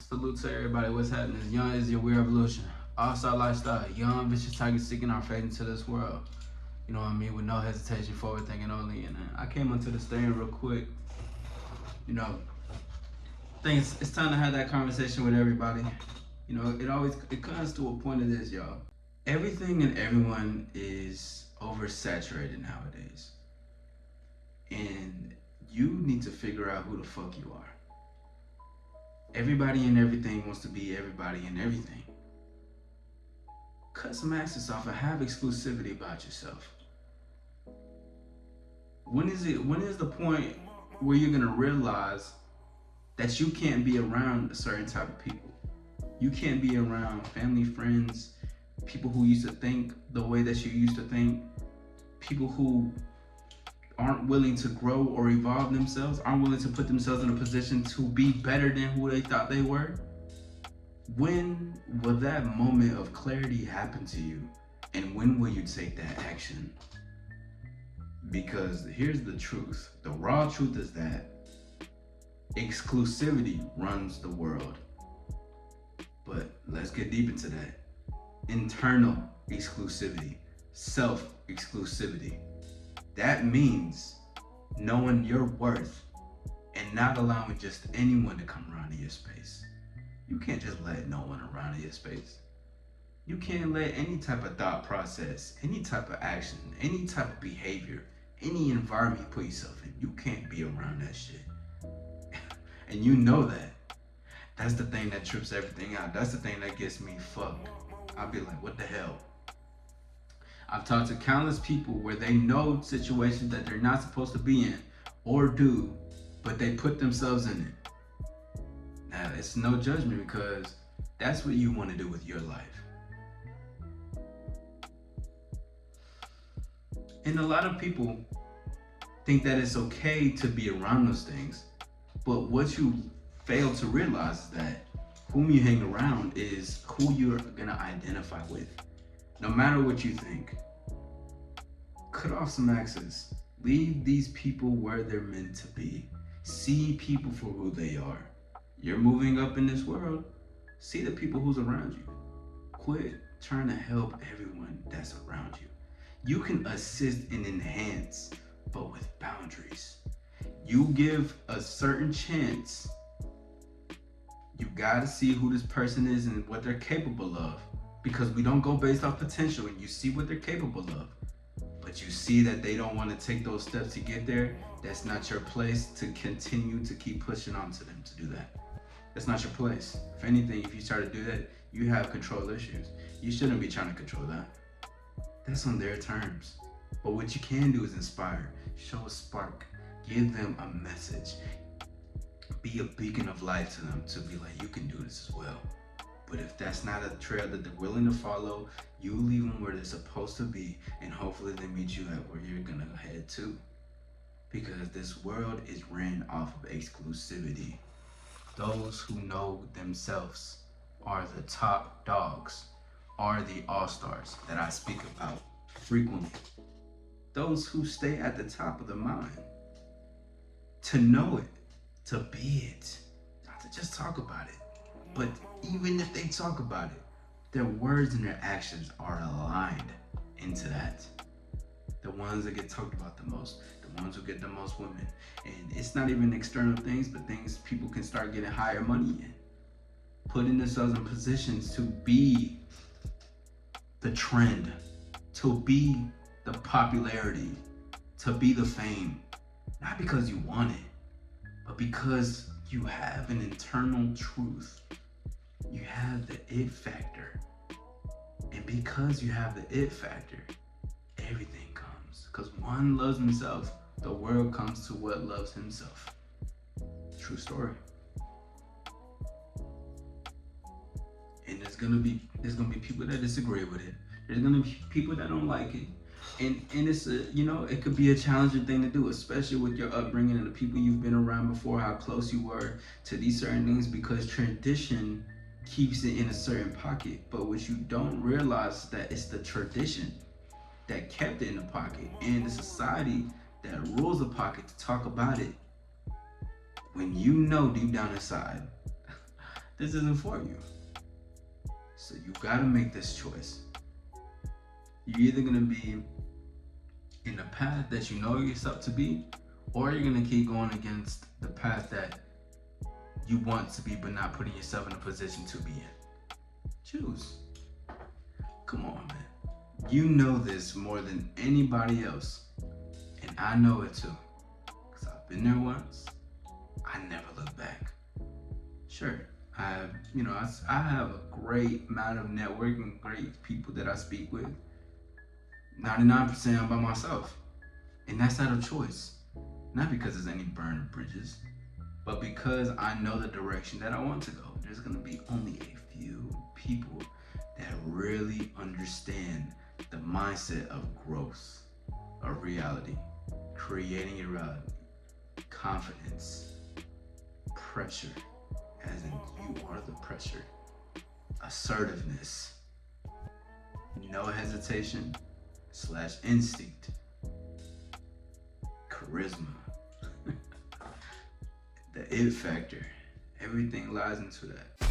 Salute to everybody. What's happening? Young is your weird evolution. All-star lifestyle. Young, vicious tiger seeking our fate into this world. You know what I mean? With no hesitation, forward thinking only. And I came onto the stand real quick. You know, I think it's time to have that conversation with everybody. You know, it comes to a point of this, y'all. Everything and everyone is oversaturated nowadays. And you need to figure out who the fuck you are. Everybody and everything wants to be everybody and everything. Cut some access off and have exclusivity about yourself. When is the point where you're gonna realize that you can't be around a certain type of people? You can't be around family, friends, people who used to think the way that you used to think, people who aren't willing to grow or evolve themselves, aren't willing to put themselves in a position to be better than who they thought they were. When will that moment of clarity happen to you? And when will you take that action? Because here's the truth. The raw truth is that exclusivity runs the world. But let's get deep into that. Internal exclusivity, self-exclusivity. That means knowing your worth and not allowing just anyone to come around in your space. You can't just let no one around in your space. You can't let any type of thought process, any type of action, any type of behavior, any environment you put yourself in, you can't be around that shit. And you know that. That's the thing that trips everything out. That's the thing that gets me fucked. I'll be like, what the hell? I've talked to countless people where they know situations that they're not supposed to be in or do, but they put themselves in it. Now, it's no judgment because that's what you want to do with your life. And a lot of people think that it's okay to be around those things, but what you fail to realize is that whom you hang around is who you're gonna identify with. No matter what you think, cut off some access. Leave these people where they're meant to be. See people for who they are. You're moving up in this world. See the people who's around you. Quit trying to help everyone that's around you. You can assist and enhance, but with boundaries. You give a certain chance. You gotta see who this person is and what they're capable of. Because we don't go based off potential, and you see what they're capable of. But you see that they don't want to take those steps to get there. That's not your place to continue to keep pushing onto them to do that. That's not your place. If anything, if you start to do that, you have control issues. You shouldn't be trying to control that. That's on their terms. But what you can do is inspire, show a spark, give them a message, be a beacon of light to them to be like, you can do this as well. But if that's not a trail that they're willing to follow, you leave them where they're supposed to be, and hopefully they meet you at where you're gonna head to. Because this world is ran off of exclusivity. Those who know themselves are the top dogs, are the all-stars that I speak about frequently. Those who stay at the top of the mountain. To know it, to be it, not to just talk about it. But even if they talk about it, their words and their actions are aligned into that. The ones that get talked about the most, the ones who get the most women. And it's not even external things, but things people can start getting higher money in. Putting themselves in positions to be the trend, to be the popularity, to be the fame. Not because you want it, but because you have an internal truth. You have the it factor. And because you have the it factor, everything comes. Because one loves himself, the world comes to what loves himself. True story. And there's gonna be people that disagree with it. There's gonna be people that don't like it. And it's it could be a challenging thing to do, especially with your upbringing and the people you've been around before, how close you were to these certain things, because tradition keeps it in a certain pocket. But what you don't realize is that it's the tradition that kept it in the pocket, and the society that rules the pocket to talk about it. When you know deep down inside this isn't for you. So you gotta make this choice. You're either gonna be in the path that you know yourself to be, or you're gonna keep going against the path that you want to be but not putting yourself in a position to be in. Choose. Come on, man. You know this more than anybody else, and I know it too, because I've been there once. I never look back. Sure, I have a great amount of network and great people that I speak with. 99% I'm by myself, and that's out of choice. Not because there's any burned bridges, but because I know the direction that I want to go. There's gonna be only a few people that really understand the mindset of growth, of reality, creating your reality, confidence, pressure, as in you are the pressure, assertiveness, no hesitation / instinct, charisma, the it factor. Everything lies into that.